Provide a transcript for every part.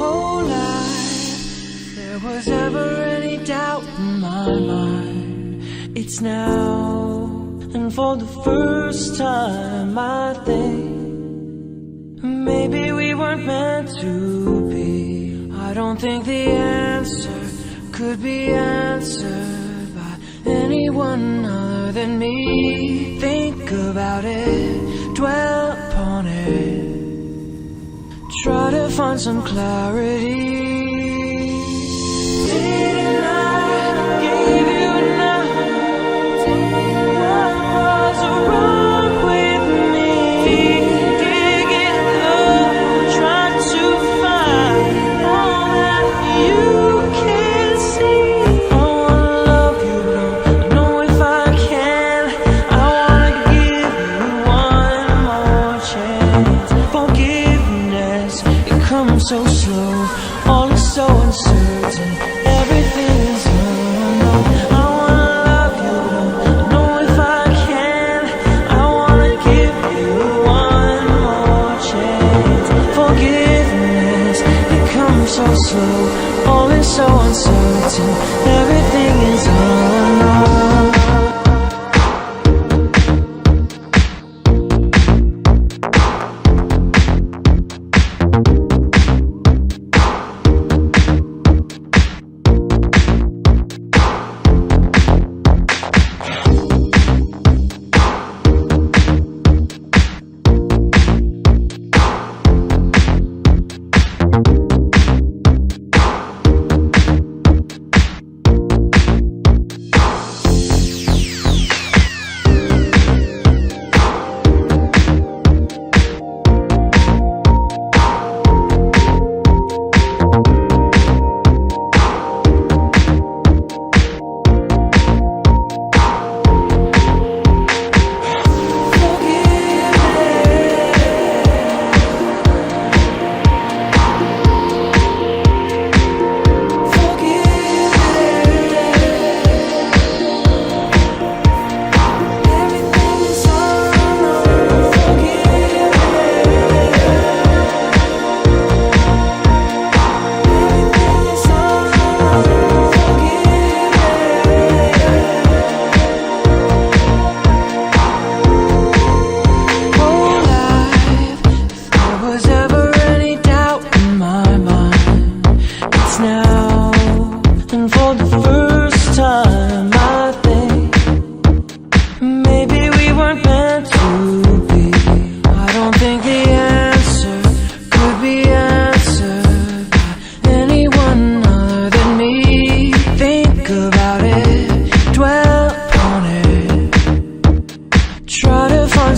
Oh, life, if there was ever any doubt in my mind, it's now. And for the first time I think maybe we weren't meant to be. I don't think the answer could be answered by anyone other than me. Think about it, dwell upon it, try to find some clarity. Didn't I give you enough? What was wrong with me? Digging low, trying to find all that you can see. I wanna love you, but I know if I can, I wanna give you one more chance. Forgiveness, it comes so slow, all is so uncertain, everything is unknown. I wanna love you, but I know if I can, I wanna give you one more chance. Forgiveness, it comes so slow, all is so uncertain, everything is unknown.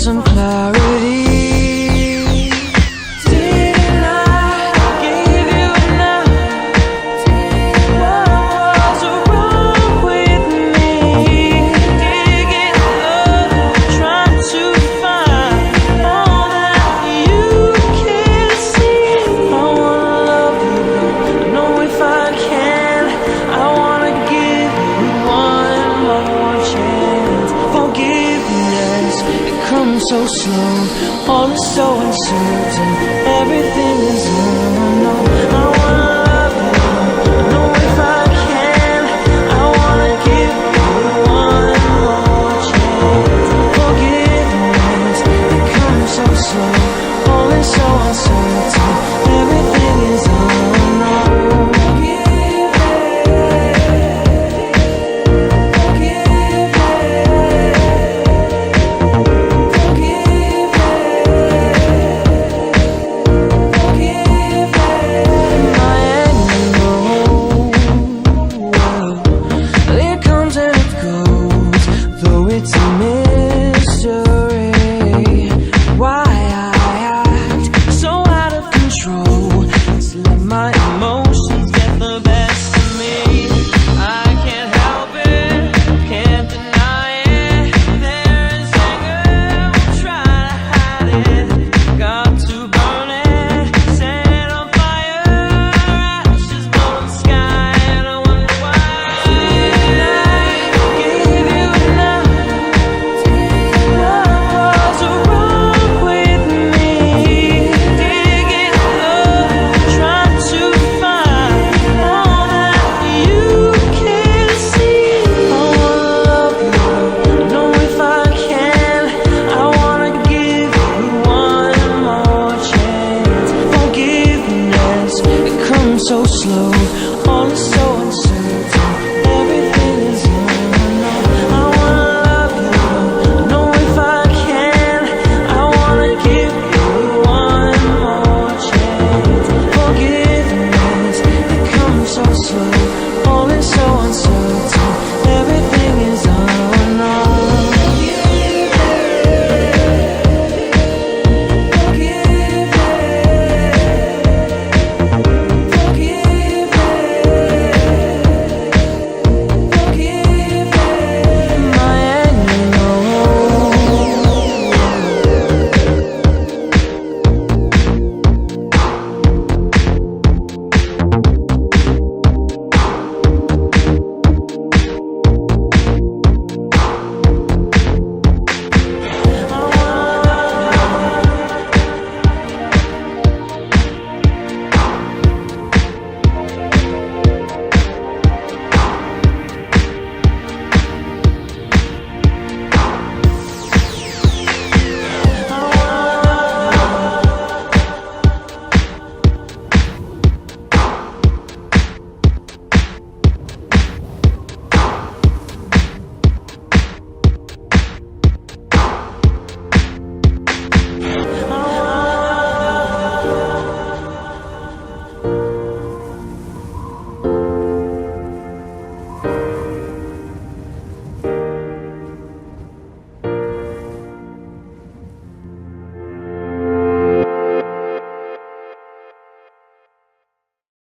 Some clarity. Didn't I give you enough? What was wrong with me? Digging low, trying to find all that you can see. I wanna love you, but I know if I can, I wanna give you one more chance. Forgiveness, it comes so slow, all is so uncertain, everything is